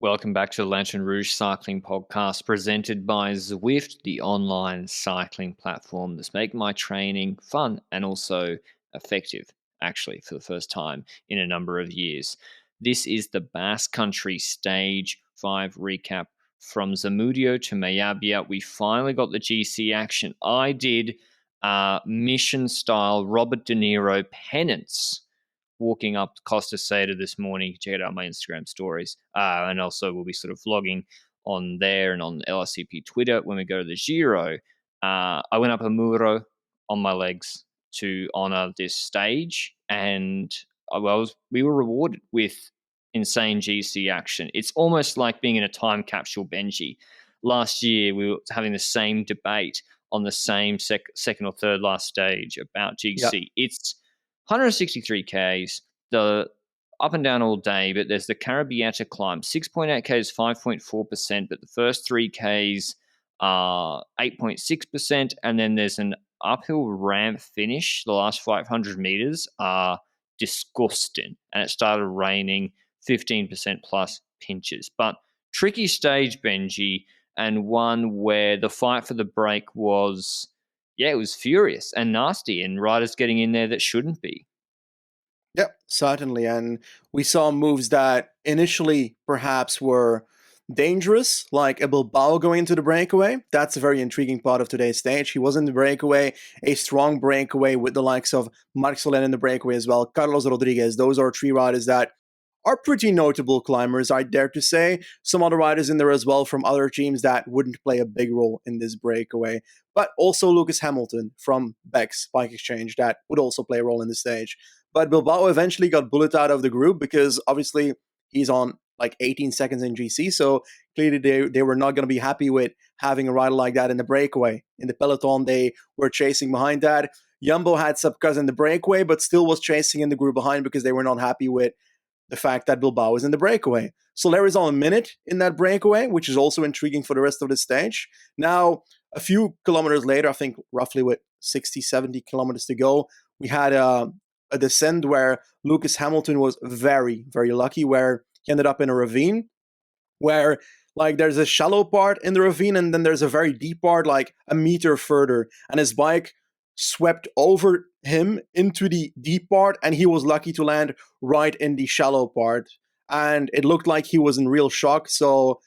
Welcome back to the Lanterne Rouge Cycling Podcast presented by Zwift, the online cycling platform that's making my training fun and also effective, actually, for the first time in a number of years. This is the Basque Country Stage 5 recap from Zamudio to Mayabia. We finally got the GC action. I did mission-style Robert De Niro penance walking up Costa Seda this morning. Check it out on my Instagram stories. And also we'll be sort of vlogging on there and on LRCP Twitter when we go to the Giro. I went up a muro on my legs to honor this stage, and we were rewarded with insane GC action. It's almost like being in a time capsule, Benji. Last year, we were having the same debate on the same second or third last stage about GC. Yep. It's 163 Ks, the up and down all day, but there's the Carabieta climb. 6.8 Ks, 5.4%, but the first 3 Ks are 8.6%, and then there's an uphill ramp finish. The last 500 meters are disgusting, and it started raining 15% plus pinches. But tricky stage, Benji, and one where the fight for the break was... it was furious and nasty, and riders getting in there that shouldn't be. Yeah, certainly. And we saw moves that initially perhaps were dangerous, like a Bilbao going into the breakaway. That's a very intriguing part of today's stage. He was in the breakaway, a strong breakaway with the likes of Marc Soler in the breakaway as well, Carlos Rodriguez. Those are three riders that are pretty notable climbers, I dare to say. Some other riders in there as well from other teams that wouldn't play a big role in this breakaway. But also Lewis Hamilton from Beck's Bike Exchange that would also play a role in the stage. But Bilbao eventually got bulleted out of the group because obviously he's on like 18 seconds in GC. So clearly they were not going to be happy with having a rider like that in the breakaway. In the Peloton, they were chasing behind that. Jumbo had Subcas in the breakaway, but still was chasing in the group behind because they were not happy with the fact that Bilbao is in the breakaway. Soler is on a minute in that breakaway, which is also intriguing for the rest of the stage. Now, a few kilometers later, I think roughly with 60, 70 kilometers to go, we had a descent where Lewis Hamilton was very, very lucky, where he ended up in a ravine where like there's a shallow part in the ravine and then there's a very deep part like a meter further, and his bike swept over him into the deep part, and he was lucky to land right in the shallow part, and it looked like he was in real shock. So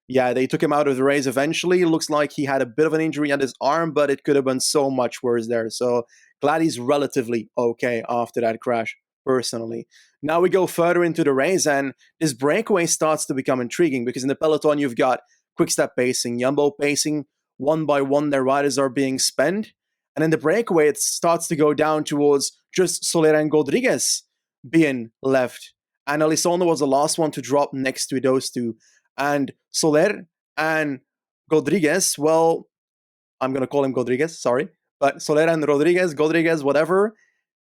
yeah, they took him out of the race eventually. It looks like he had a bit of an injury on his arm, but it could have been so much worse there. So glad he's relatively okay after that crash, personally. Now we go further into the race, and this breakaway starts to become intriguing because in the Peloton you've got quick-step pacing, Jumbo pacing. One by one their riders are being spent. And in the breakaway, it starts to go down towards just Soler and Rodriguez being left. And Elizondo was the last one to drop next to those two. And Soler and Rodriguez, well, I'm going to call him Rodriguez, sorry. But Soler and Rodriguez, whatever,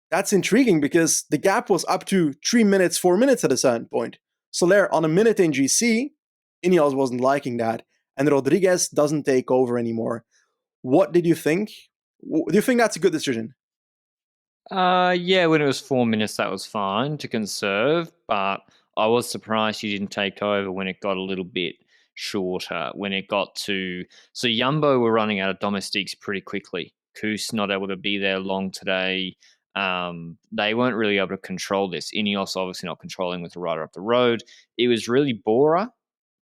that's intriguing because the gap was up to 3 minutes, 4 minutes at a certain point. Soler on a minute in GC, Ineos wasn't liking that. And Rodriguez doesn't take over anymore. What did you think? Do you think that's a good decision? Yeah, when it was 4 minutes, that was fine to conserve, but I was surprised he didn't take over when it got a little bit shorter. When it got to... So Jumbo were running out of domestiques pretty quickly. Koos not able to be there long today. They weren't really able to control this. Ineos obviously not controlling with the rider up the road. It was really Bora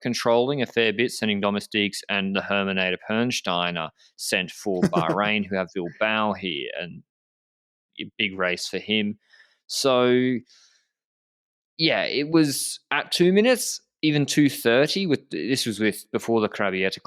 controlling a fair bit, sending domestiques, and the Herminator Pernsteiner sent for Bahrain, who have Bilbao here, and a big race for him. So, yeah, it was at 2 minutes, even 2:30. This was before the Carabieta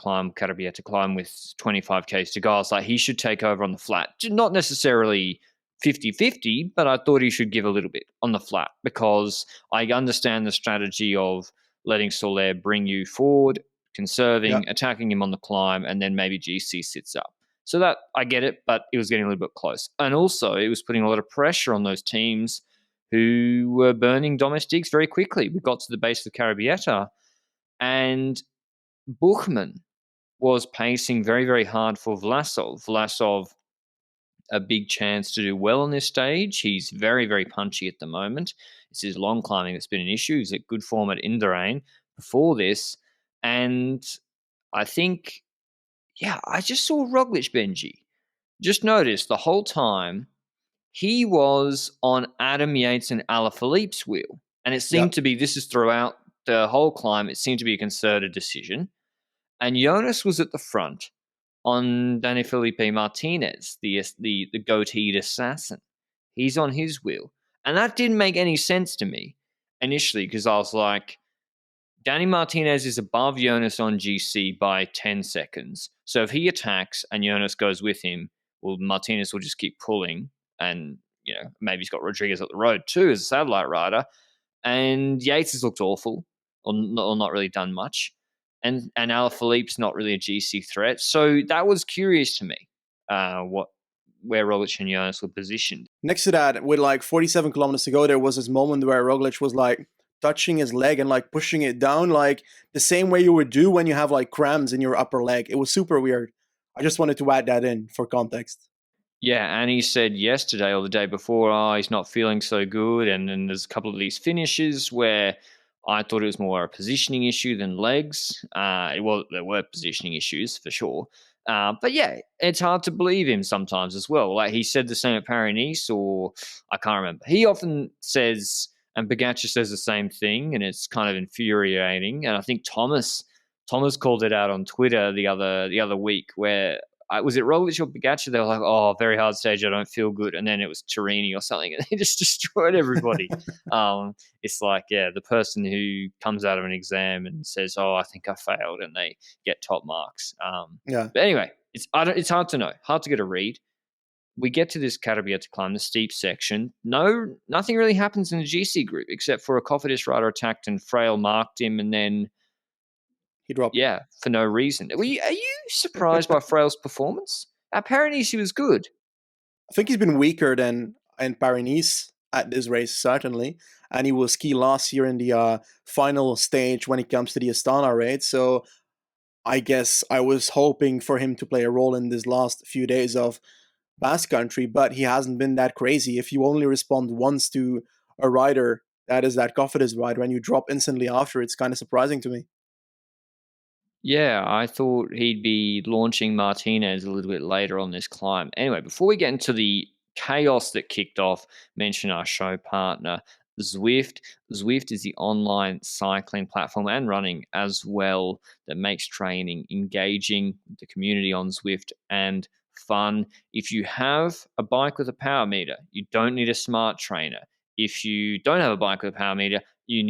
climb with 25 Ks to go. I was like, he should take over on the flat. Not necessarily 50-50, but I thought he should give a little bit on the flat because I understand the strategy of letting Soler bring you forward, conserving, attacking him on the climb, and then maybe GC sits up. So that, I get it, but it was getting a little bit close. And also, it was putting a lot of pressure on those teams who were burning domestiques very quickly. We got to the base of the Carabieta, and Buchmann was pacing very, very hard for Vlasov. Vlasov, a big chance to do well on this stage. He's very, very punchy at the moment. It's his long climbing that's been an issue. He's at good form at Indurain, before this. And I think, I just saw Roglic, Benji. Just noticed the whole time he was on Adam Yates and Alaphilippe's wheel. And it seemed Yep. to be, this is throughout the whole climb, it seemed to be a concerted decision. And Jonas was at the front on Danny Felipe Martinez, the goateed assassin. He's on his wheel. And that didn't make any sense to me initially, because I was like, Danny Martinez is above Jonas on GC by 10 seconds. So if he attacks and Jonas goes with him, well, Martinez will just keep pulling. And, maybe he's got Rodriguez up the road too as a satellite rider. And Yates has looked awful or not really done much. And Alaphilippe's not really a GC threat. So that was curious to me, where Roglic and Jonas were positioned. Next to that, with like 47 kilometers to go, there was this moment where Roglic was like touching his leg and like pushing it down, like the same way you would do when you have like cramps in your upper leg. It was super weird. I just wanted to add that in for context. Yeah, and he said yesterday or the day before, he's not feeling so good. And then there's a couple of these finishes where I thought it was more a positioning issue than legs. Well, there were positioning issues for sure. But yeah, it's hard to believe him sometimes as well. Like he said the same at Paris-Nice, or I can't remember. He often says, and Pogačar says the same thing, and it's kind of infuriating. And I think Thomas called it out on Twitter the other week, where was it Roglic or Pogačar? They were like, "Oh, very hard stage. I don't feel good." And then it was Turini or something, and they just destroyed everybody. It's like, the person who comes out of an exam and says, "Oh, I think I failed," and they get top marks. But anyway, it's hard to know, hard to get a read. We get to this Carabieta climb, the steep section. Nothing really happens in the GC group except for a Cofidis rider attacked and Frail marked him, and then he dropped. Yeah, for no reason. Are you surprised by Frail's performance? Apparently, she was good. I think he's been weaker than in Paris-Nice at this race, certainly. And he will ski last year in the final stage when it comes to the Astana race. So I guess I was hoping for him to play a role in this last few days of Basque Country, but he hasn't been that crazy. If you only respond once to a rider that is that Cofidis rider and you drop instantly after, it's kind of surprising to me. Yeah, I thought he'd be launching Martinez a little bit later on this climb. Anyway, before we get into the chaos that kicked off, mention our show partner, Zwift. Zwift is the online cycling platform and running as well that makes training engaging with the community on Zwift and fun. If you have a bike with a power meter, you don't need a smart trainer. If you don't have a bike with a power meter, you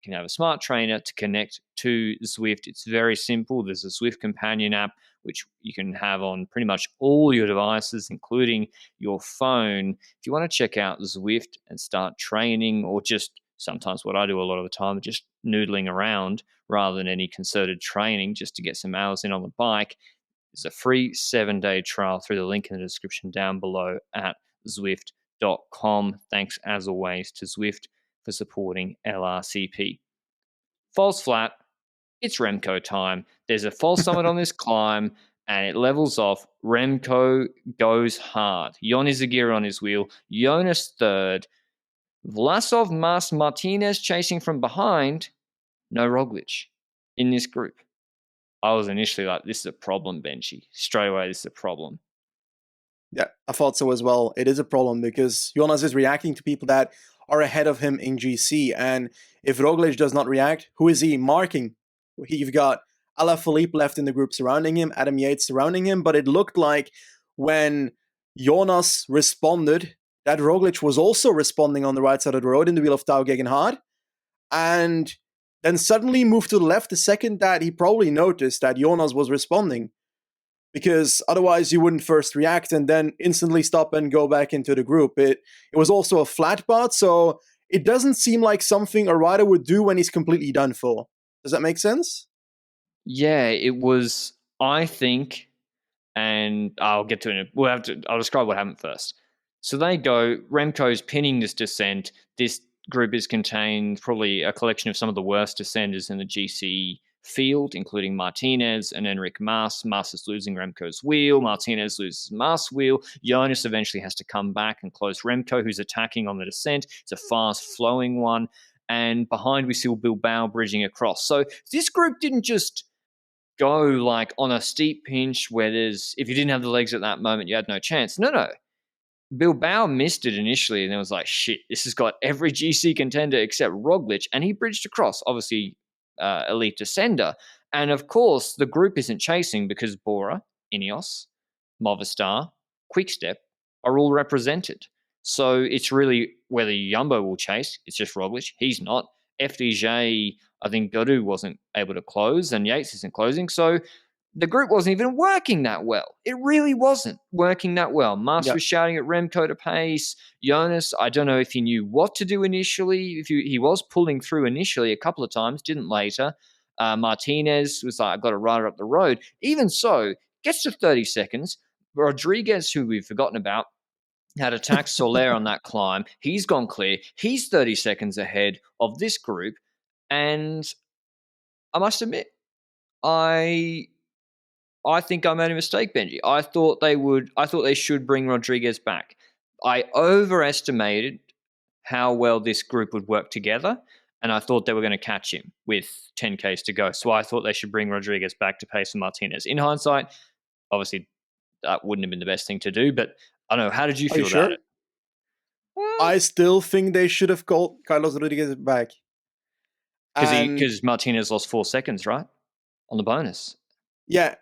can have a smart trainer to connect to Zwift. It's very simple. There's a Zwift companion app, which you can have on pretty much all your devices, including your phone. If you want to check out Zwift and start training, or just sometimes what I do a lot of the time, just noodling around rather than any concerted training, just to get some hours in on the bike, there's a free 7-day trial through the link in the description down below at Zwift.com. Thanks as always to Zwift for supporting LRCP. Falls flat, it's Remco time. There's a false summit on this climb, and it levels off. Remco goes hard. Jon Izagirre on his wheel. Jonas third. Vlasov, Mas, Martinez chasing from behind. No Roglic in this group. I was initially like, this is a problem, Benji. Straight away, this is a problem. Yeah, I thought so as well. It is a problem because Jonas is reacting to people that are ahead of him in GC. And if Roglic does not react, who is he marking? You've got Alaphilippe left in the group surrounding him, Adam Yates surrounding him. But it looked like when Jonas responded, that Roglic was also responding on the right side of the road in the wheel of Tao Geoghegan Hart. And then suddenly moved to the left the second that he probably noticed that Jonas was responding. Because otherwise you wouldn't first react and then instantly stop and go back into the group. It was also a flat part, so it doesn't seem like something a rider would do when he's completely done for. Does that make sense? Yeah, it was, I think, and I'll get to it. I'll describe what happened first. So they go, Remco's pinning this descent. This group is contained probably a collection of some of the worst descenders in the GC field, including Martinez and Enric Mas. Mas is losing Remco's wheel. Martinez loses Mas' wheel. Jonas eventually has to come back and close Remco, who's attacking on the descent. It's a fast-flowing one. and behind we saw Bilbao bridging across. So this group didn't just go like on a steep pinch where if you didn't have the legs at that moment, you had no chance. No. Bilbao missed it initially, and it was like, shit, this has got every GC contender except Roglic, and he bridged across, obviously elite descender. And of course, the group isn't chasing because Bora, Ineos, Movistar, Quickstep are all represented. So it's really whether Jumbo will chase. It's just Roglic. He's not. FDJ, I think Godu wasn't able to close, and Yates isn't closing. So the group wasn't even working that well. It really wasn't working that well. Mas was shouting at Remco to pace. Jonas, I don't know if he knew what to do initially. He was pulling through initially a couple of times, didn't later. Martinez was like, I've got to ride her up the road. Even so, gets to 30 seconds. Rodriguez, who we've forgotten about, had attacked Soler on that climb. He's gone clear. He's 30 seconds ahead of this group. And I must admit, I think I made a mistake, Benji. I thought they should bring Rodriguez back. I overestimated how well this group would work together, and I thought they were going to catch him with 10Ks to go. So I thought they should bring Rodriguez back to pace Martinez. In hindsight, obviously, that wouldn't have been the best thing to do, but I don't know. How did you feel about it? I still think they should have called Carlos Rodriguez back. Because Martinez lost 4 seconds, right? On the bonus. Yeah,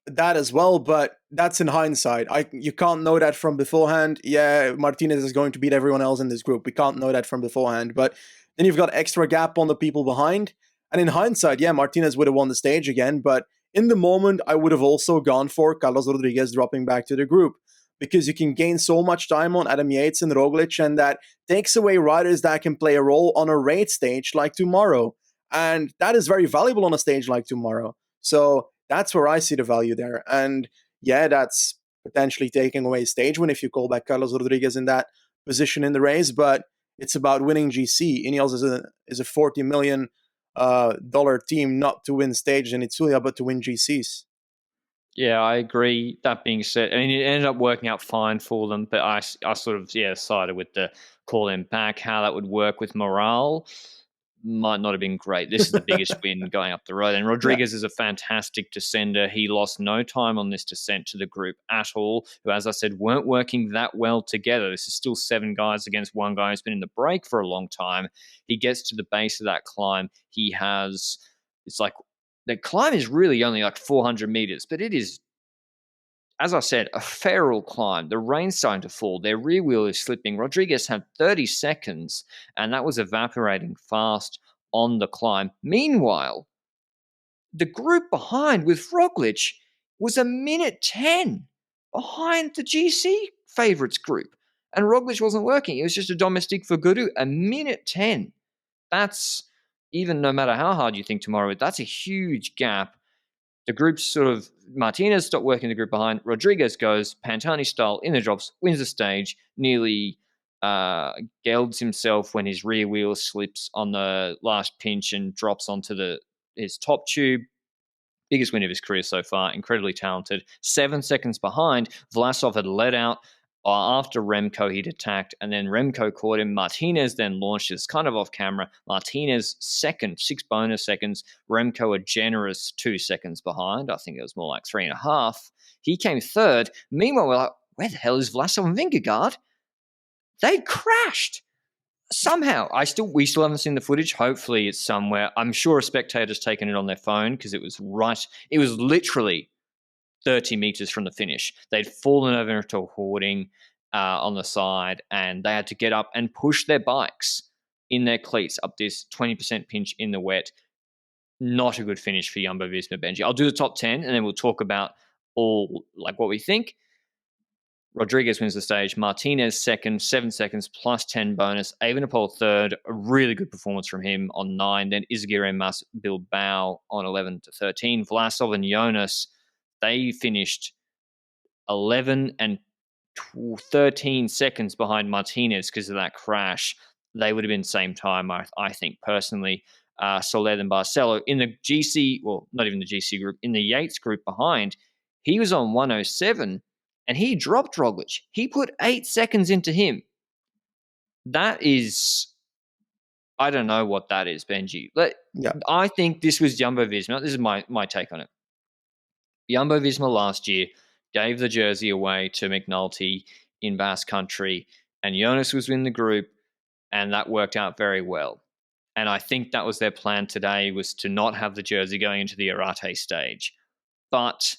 that as well, but that's in hindsight. You can't know that from beforehand. Yeah, Martinez is going to beat everyone else in this group. We can't know that from beforehand, but then you've got extra gap on the people behind. And in hindsight, yeah, Martinez would have won the stage again, but in the moment, I would have also gone for Carlos Rodriguez dropping back to the group because you can gain so much time on Adam Yates and Roglic, and that takes away riders that can play a role on a raid stage like tomorrow. And that is very valuable on a stage like tomorrow. So that's where I see the value there. And yeah, that's potentially taking away stage win if you call back Carlos Rodriguez in that position in the race, but it's about winning GC. Ineos is a $40 million team, not to win stages in Itzulia, but to win GCs. Yeah, I agree. That being said, I mean, it ended up working out fine for them, but I sort of, sided with the call them back. How that would work with morale might not have been great. This is the biggest win going up the road. And Rodriguez is a fantastic descender. He lost no time on this descent to the group at all, who, as I said, weren't working that well together. This is still 7 guys against 1 guy who's been in the break for a long time. He gets to the base of that climb. It's like, the climb is really only like 400 meters, but it is, as I said, a feral climb. The rain's starting to fall. Their rear wheel is slipping. Rodriguez had 30 seconds, and that was evaporating fast on the climb. Meanwhile, the group behind with Roglic was a minute 10 behind the GC favourites group. And Roglic wasn't working. It was just a domestique for Guru, a minute 10. That's, even no matter how hard you think tomorrow, that's a huge gap. The group sort of, Martinez stopped working the group behind. Rodriguez goes Pantani style in the drops, wins the stage, nearly gelds himself when his rear wheel slips on the last pinch and drops onto his top tube. Biggest win of his career so far. Incredibly talented. 7 seconds behind. Vlasov had led out after Remco he'd attacked, and then Remco caught him. Martinez then launched. It's kind of off camera. Martinez second, 6 bonus seconds. Remco a generous 2 seconds behind. I think it was more like 3.5. He came third. Meanwhile, we're like, where the hell is Vlasov and Vingegaard? They crashed. Somehow, we still haven't seen the footage. Hopefully it's somewhere. I'm sure a spectator's taken it on their phone because it was literally 30 meters from the finish. They'd fallen over into a hoarding on the side, and they had to get up and push their bikes in their cleats up this 20% pinch in the wet. Not a good finish for Jumbo-Visma, Benji. I'll do the top 10, and then we'll talk about all like what we think. Rodriguez wins the stage. Martinez second, 7 seconds plus 10 bonus. Evenepoel third, a really good performance from him on 9. Then Izagirre Mas Bilbao on 11 to 13. Vlasov and Jonas, they finished 11 and 13 seconds behind Martinez because of that crash. They would have been same time, I think, personally. Soler and Barcelo. In the GC, well, not even the GC group, in the Yates group behind, he was on 107. And he dropped Roglic. He put 8 seconds into him. That is I don't know what that is, Benji. Yeah. I think this was Jumbo Visma. This is my take on it. Jumbo Visma last year gave the jersey away to McNulty in Basque Country, and Jonas was in the group, and that worked out very well. And I think that was their plan today, was to not have the jersey going into the Arate stage. But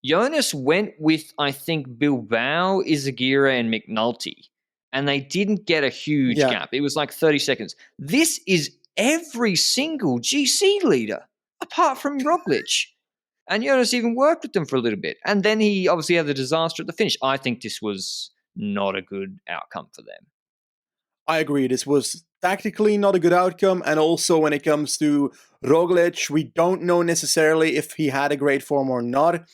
Jonas went with, I think, Bilbao, Izagirre, and McNulty, and they didn't get a huge gap. It was like 30 seconds. This is every single GC leader, apart from Roglic. And Jonas even worked with them for a little bit. And then he obviously had the disaster at the finish. I think this was not a good outcome for them. I agree. This was tactically not a good outcome. And also when it comes to Roglic, we don't know necessarily if he had a great form or not.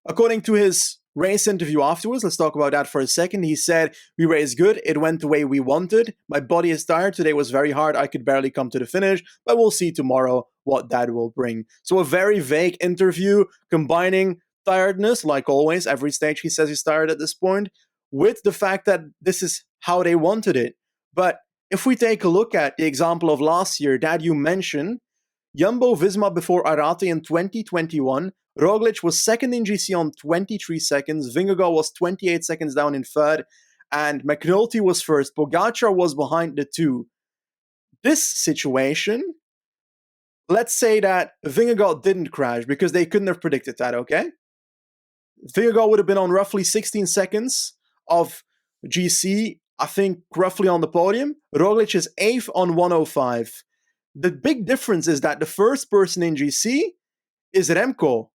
According to his race interview afterwards, let's talk about that for a second. He said, "We raced good. It went the way we wanted. My body is tired. Today was very hard. I could barely come to the finish, but we'll see tomorrow what that will bring." So a very vague interview combining tiredness, like always, every stage he says he's tired at this point, with the fact that this is how they wanted it. But if we take a look at the example of last year that you mentioned, Jumbo-Visma before Arate in 2021, Roglic was second in GC on 23 seconds, Vingegaard was 28 seconds down in third, and McNulty was first. Pogacar was behind the two. This situation, let's say that Vingegaard didn't crash because they couldn't have predicted that, okay? Vingegaard would have been on roughly 16 seconds of GC, I think roughly on the podium. Roglic is 8th on 105. The big difference is that the first person in GC is Remco.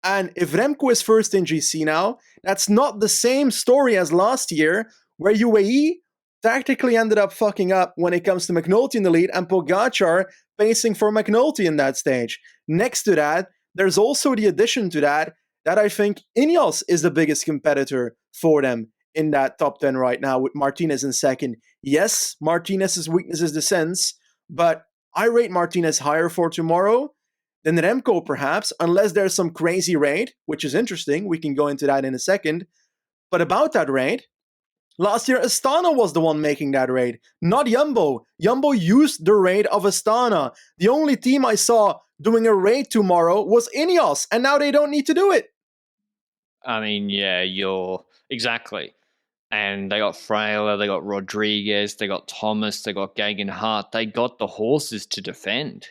And if Remco is first in GC now, that's not the same story as last year, where UAE tactically ended up fucking up when it comes to McNulty in the lead and Pogacar pacing for McNulty in that stage. Next to that, there's also the addition to that I think Ineos is the biggest competitor for them in that top 10 right now, with Martinez in second. Yes, Martinez's weakness is descents, but I rate Martinez higher for tomorrow than Remco, perhaps, unless there's some crazy raid, which is interesting. We can go into that in a second. But about that raid, last year Astana was the one making that raid, not Jumbo. Jumbo used the raid of Astana. The only team I saw doing a raid tomorrow was Ineos, and now they don't need to do it. I mean, yeah, you're exactly. And they got Frailer, they got Rodriguez, they got Thomas, they got Geoghegan Hart. They got the horses to defend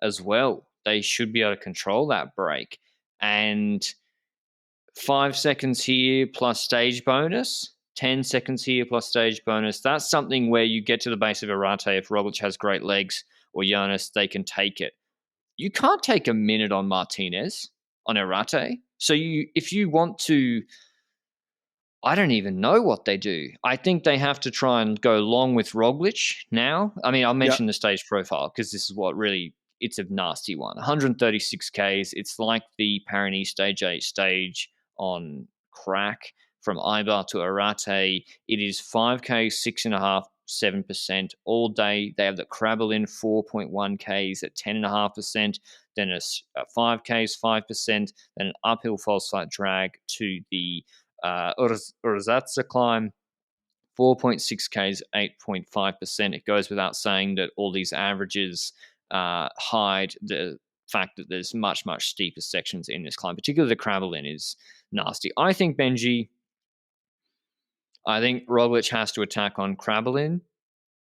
as well. They should be able to control that break. And 5 seconds here plus stage bonus, 10 seconds here plus stage bonus. That's something where you get to the base of Arate. If Roglic has great legs or Jonas, they can take it. You can't take a minute on Martinez on Arate. So if you want to, I don't even know what they do. I think they have to try and go long with Roglic now. I mean, I'll mention the stage profile because this is what really, it's a nasty one. 136 Ks. It's like the Paris Stage 8 stage on crack from Eibar to Arate. It is 5K, 6.5%, 7% all day. They have the Krabbelin 4.1 Ks at 10.5%, then a 5Ks, 5%, then an uphill false flat drag to the Urzatsa climb, 4.6 Ks, 8.5%. It goes without saying that all these averages hide the fact that there's much, much steeper sections in this climb, particularly the Krabbelin is nasty. I think Roglic has to attack on Krabbelin,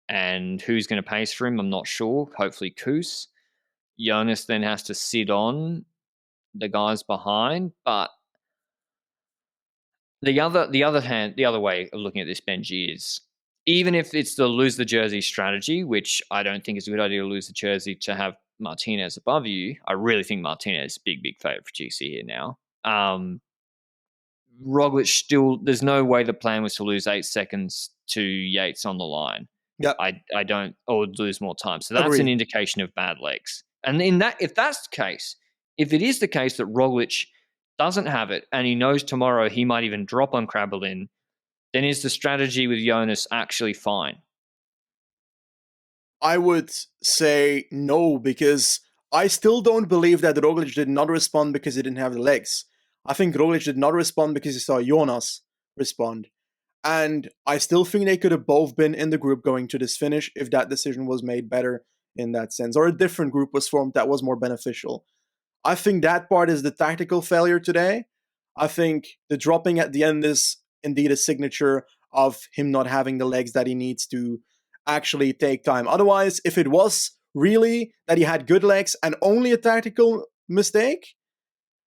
and who's going to pace for him, I'm not sure. Hopefully Koos. Jonas then has to sit on the guys behind, but the other way of looking at this, Benji, is even if it's the lose the jersey strategy, which I don't think is a good idea to lose the jersey to have Martinez above you. I really think Martinez is big favorite for GC here now. Roglic still, there's no way the plan was to lose 8 seconds to Yates on the line. Yep. I don't, or lose more time. So that's an indication of bad legs. And if that's the case, if it is the case that Roglic doesn't have it and he knows tomorrow he might even drop on Krabbelin, then is the strategy with Jonas actually fine? I would say no, because I still don't believe that Roglic did not respond because he didn't have the legs. I think Roglic did not respond because he saw Jonas respond. And I still think they could have both been in the group going to this finish if that decision was made better in that sense, or a different group was formed that was more beneficial. I think that part is the tactical failure today. I think the dropping at the end is indeed a signature of him not having the legs that he needs to actually take time. Otherwise, if it was really that he had good legs and only a tactical mistake,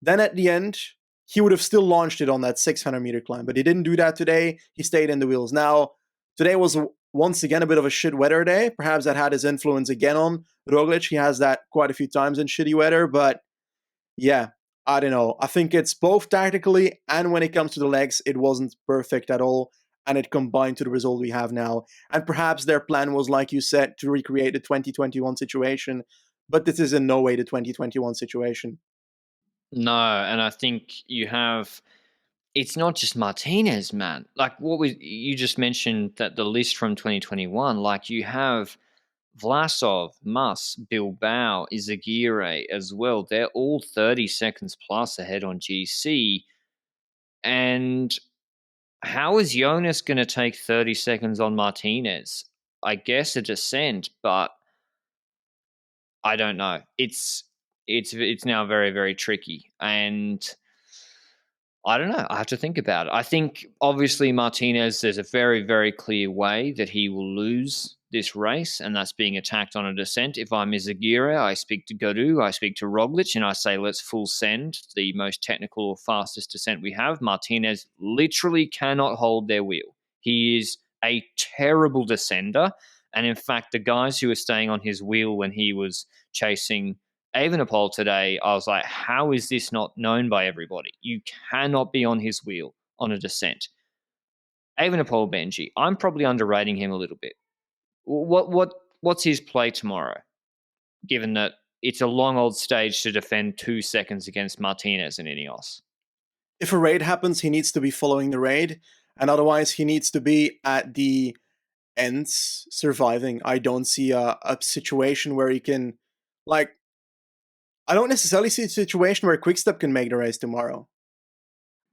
then at the end, he would have still launched it on that 600-meter climb. But he didn't do that today. He stayed in the wheels. Now, today was once again a bit of a shit weather day. Perhaps that had his influence again on Roglic. He has that quite a few times in shitty weather. But yeah, I don't know. I think it's both tactically and when it comes to the legs, it wasn't perfect at all. And it combined to the result we have now. And perhaps their plan was, like you said, to recreate the 2021 situation. But this is in no way the 2021 situation. No, and I think you have. It's not just Martinez, man. Like you just mentioned that the list from 2021. Like you have Vlasov, Mas, Bilbao, Izagirre as well. They're all 30 seconds plus ahead on GC. And how is Jonas going to take 30 seconds on Martinez? I guess a descent, but I don't know. It's now very, very tricky. And I don't know. I have to think about it. I think obviously Martinez, there's a very, very clear way that he will lose this race, and that's being attacked on a descent. If I'm Izagirre, I speak to Gadu, I speak to Roglic, and I say, let's full send the most technical or fastest descent we have. Martinez literally cannot hold their wheel. He is a terrible descender. And in fact, the guys who were staying on his wheel when he was chasing Evenepoel today, I was like, how is this not known by everybody? You cannot be on his wheel on a descent. Evenepoel, Benji, I'm probably underrating him a little bit. What's his play tomorrow? Given that it's a long old stage to defend 2 seconds against Martinez and Ineos. If a raid happens, he needs to be following the raid, and otherwise he needs to be at the ends surviving. I don't see a situation where he can, like, I don't necessarily see a situation where Quickstep can make the race tomorrow.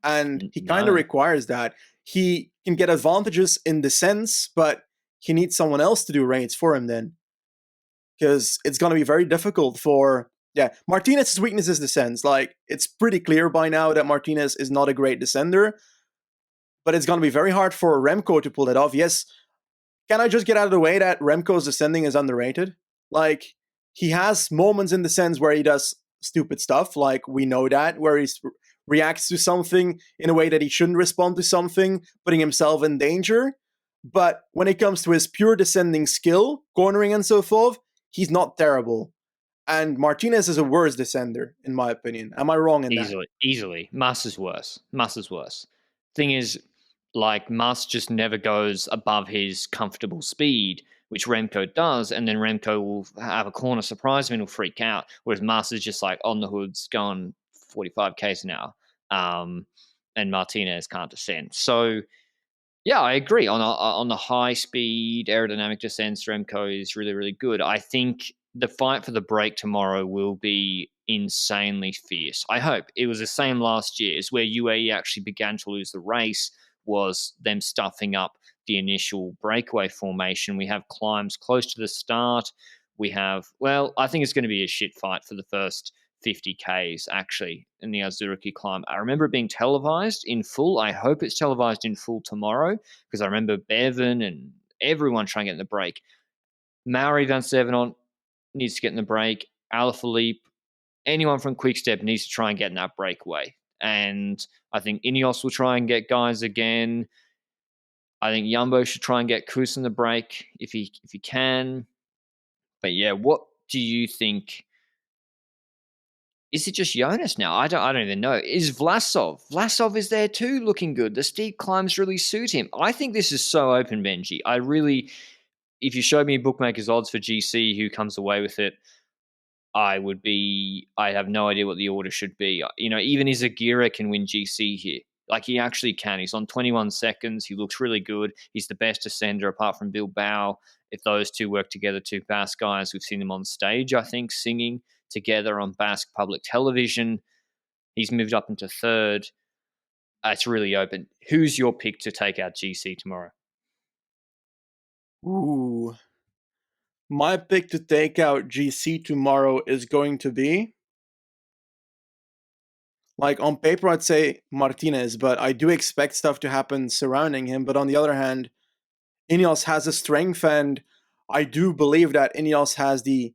And he kind of requires that. He can get advantages in the sense, but he needs someone else to do raids for him then. Because it's going to be very difficult for... Yeah, Martinez's weakness is descents. Like, it's pretty clear by now that Martinez is not a great descender. But it's going to be very hard for Remco to pull that off. Yes, can I just get out of the way that Remco's descending is underrated? Like, he has moments in the sense where he does stupid stuff, like we know that, where he reacts to something in a way that he shouldn't respond to something, putting himself in danger. But when it comes to his pure descending skill, cornering and so forth, he's not terrible. And Martinez is a worse descender, in my opinion. Am I wrong in that? Easily. Mas is worse. Thing is, like, Mas just never goes above his comfortable speed, which Remco does, and then Remco will have a corner surprise him and he'll freak out, whereas Mas is just like on the hoods going 45 k's an hour, and Martinez can't descend. So, yeah, I agree. On the high speed aerodynamic descents, Remco is really, really good. I think the fight for the break tomorrow will be insanely fierce. I hope. It was the same last year. It's where UAE actually began to lose the race, was them stuffing up the initial breakaway formation. We have climbs close to the start. We have, well, I think it's going to be a shit fight for the first 50 Ks actually in the Azuraki climb. I remember it being televised in full. I hope it's televised in full tomorrow, because I remember Bevan and everyone trying to get in the break. Mauri Van Stevenont needs to get in the break. Alaphilippe, anyone from Quickstep needs to try and get in that breakaway. And I think Ineos will try and get guys again. I think Jumbo should try and get Kuss in the break if he can. But yeah, what do you think? Is it just Jonas now? I don't even know. Is Vlasov? Vlasov is there too, looking good. The steep climbs really suit him. I think this is so open, Benji. I really, if you showed me bookmakers odds for GC who comes away with it, I have no idea what the order should be. You know, even Izagirre can win GC here. Like, he actually can. He's on 21 seconds. He looks really good. He's the best ascender apart from Bilbao. If those two work together, two Basque guys, we've seen them on stage, I think, singing together on Basque public television. He's moved up into third. It's really open. Who's your pick to take out GC tomorrow? Ooh. My pick to take out GC tomorrow is going to be, like, on paper, I'd say Martinez, but I do expect stuff to happen surrounding him. But on the other hand, Ineos has a strength, and I do believe that Ineos has the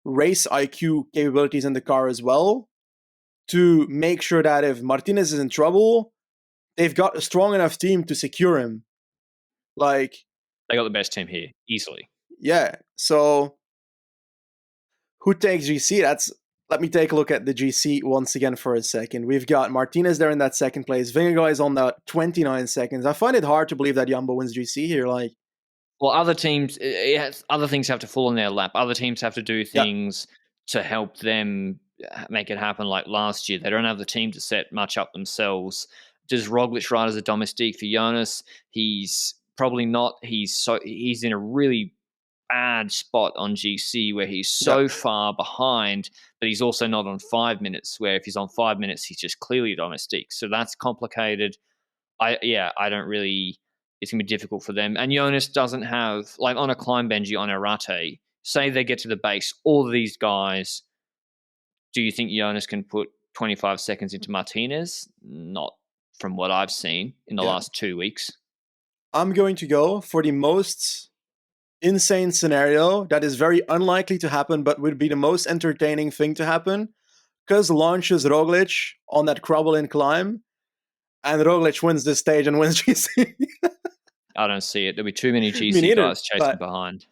race IQ capabilities in the car as well to make sure that if Martinez is in trouble, they've got a strong enough team to secure him. Like, They got the best team here, easily. yeah. So who takes GC? Let me take a look at the GC once again for a second. We've got Martinez there in that second place. Vingegaard is on the 29 seconds. I find it hard to believe that Jumbo wins GC here. Like, well, other teams, other things have to fall in their lap. Other teams have to do things to help them make it happen. Like last year, they don't have the team to set much up themselves. Does Roglic ride as a domestique for Jonas? He's probably not. He's in a really bad spot on GC where he's so far behind, but he's also not on 5 minutes, where if he's on 5 minutes, he's just clearly domestique. So that's complicated. I don't really, it's going to be difficult for them. And Jonas doesn't have, like on a climb, Benji, on Arate, say they get to the base, all of these guys, do you think Jonas can put 25 seconds into Martinez? Not from what I've seen in the last 2 weeks. I'm going to go for the most insane scenario that is very unlikely to happen, but would be the most entertaining thing to happen. Because launches Roglic on that Krabbelin climb, and Roglic wins this stage and wins GC. I don't see it. There'll be too many GC guys chasing behind.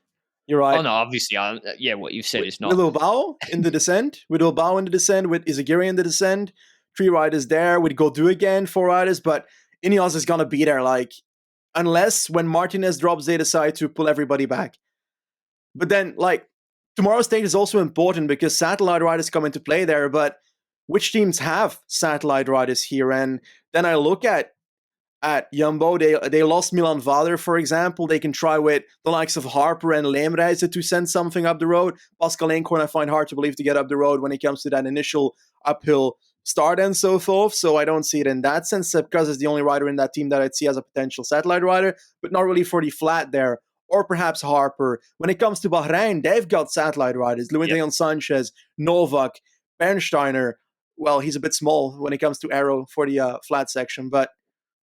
You're right. Oh, no, obviously, what you've said is not. With Bilbao in the descent, with Izagirre in the descent, 3 riders there, with Godu again, 4 riders, but Ineos is going to be there, like, unless when Martinez drops, they decide to pull everybody back. But then, like, tomorrow's stage is also important because satellite riders come into play there, but which teams have satellite riders here? And then I look at Jumbo, they lost Milan Vader, for example. They can try with the likes of Harper and Leemreize to send something up the road. Pascal Eenkhoorn I find hard to believe to get up the road when it comes to that initial uphill start and so forth. So I don't see it in that sense. Because is the only rider in that team that I'd see as a potential satellite rider, but not really for the flat there. Or perhaps Harper. When it comes to Bahrain, they've got satellite riders. Luis Leon Sanchez, Novak, Bernsteiner. Well, he's a bit small when it comes to aero for the flat section, but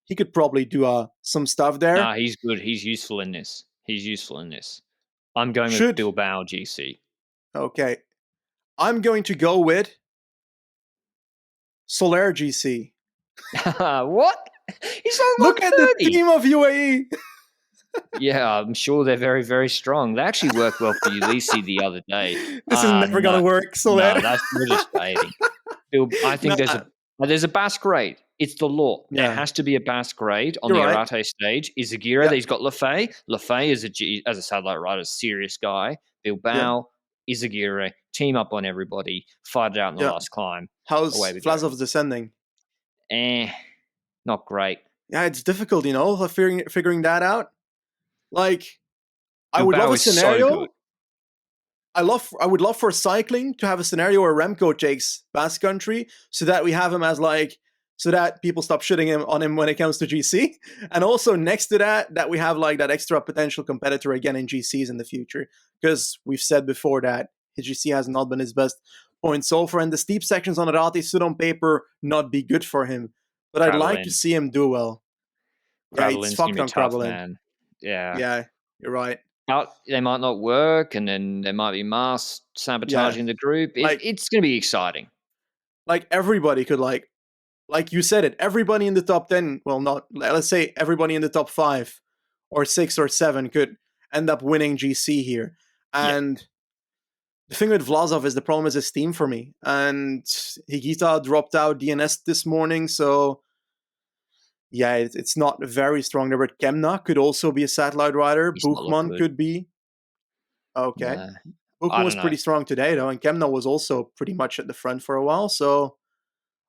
he could probably do some stuff there. Nah, he's good. He's useful in this. I'm going with Bilbao GC. Okay. I'm going to go with Soler GC. What? He's on Look at the team of UAE. Yeah, I'm sure they're very, very strong. They actually worked well for Ulisi the other day. This is never going to work, Soler. No, we're just baiting. I think there's a Basque raid. It's the law. There has to be a Basque raid on the Arate stage. Izagirre, he's got Lefay. Lefay is as a satellite rider, a serious guy. Bilbao, Izagirre, team up on everybody, fight it out in the last climb. How's Vlasov descending? Not great. Yeah, it's difficult, figuring that out. Like, I would love a scenario. So I would love for cycling to have a scenario where Remco takes Basque Country so that we have him as so that people stop shitting on him when it comes to GC. And also next to that we have like that extra potential competitor again in GCs in the future. Because we've said before that his GC has not been his best point so far. And the steep sections on Arate should on paper not be good for him. But I'd like to see him do well. Yeah, it's fucked on Krabbelin. Yeah, you're right. They might not work, and then there might be mass sabotaging the group. It's going to be exciting. Like, everybody could, like you said it, everybody in the top 10, let's say everybody in the top 5 or 6 or 7 could end up winning GC here. And the thing with Vlasov is the problem is his team for me. And Higuita dropped out DNS this morning, so yeah, it's not very strong there. But Kemna could also be a satellite rider. Buchmann could be. Okay. Nah, Buchmann was pretty strong today, though, and Kemna was also pretty much at the front for a while. So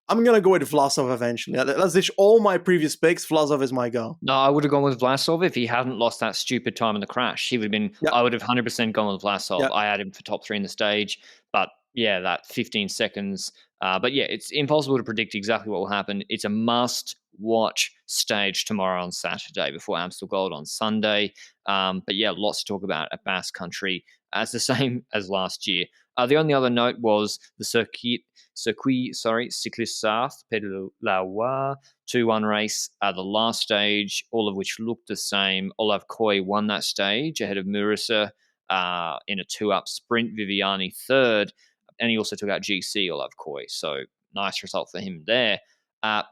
I'm going to go with Vlasov eventually. Let's ditch all my previous picks. Vlasov is my go. No, I would have gone with Vlasov if he hadn't lost that stupid time in the crash. He would have been. I would have 100% gone with Vlasov. I had him for top 3 in the stage, but Yeah, that 15 seconds. But yeah, it's impossible to predict exactly what will happen. It's a must watch stage tomorrow on Saturday before Amstel Gold on Sunday. But yeah, lots to talk about at Basque Country as the same as last year. The only other note was the Cycliste Sarthe, Pedro Lauar, 2-1 race, the last stage, all of which looked the same. Olav Koy won that stage ahead of Murisa in a 2-up sprint, Viviani third, and he also took out GC Olav Koy, so nice result for him there.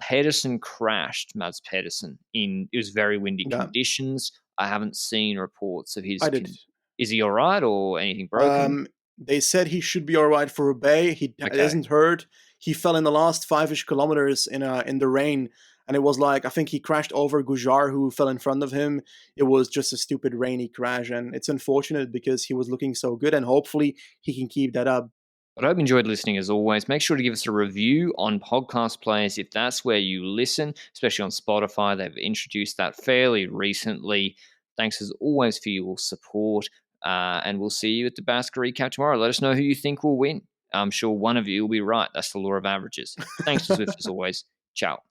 Pedersen crashed, Mads Pedersen, it was very windy Yeah, conditions. I haven't seen reports of I did. Is he all right or anything broken? They said he should be all right for Roubaix. He Okay. isn't hurt. He fell in the last 5-ish kilometers in the rain, and it was like I think he crashed over Gujar, who fell in front of him. It was just a stupid rainy crash, and it's unfortunate because he was looking so good, and hopefully he can keep that up. But I hope you enjoyed listening as always. Make sure to give us a review on podcast players if that's where you listen, especially on Spotify. They've introduced that fairly recently. Thanks as always for your support. And we'll see you at the Basque recap tomorrow. Let us know who you think will win. I'm sure one of you will be right. That's the law of averages. Thanks to Zwift as always. Ciao.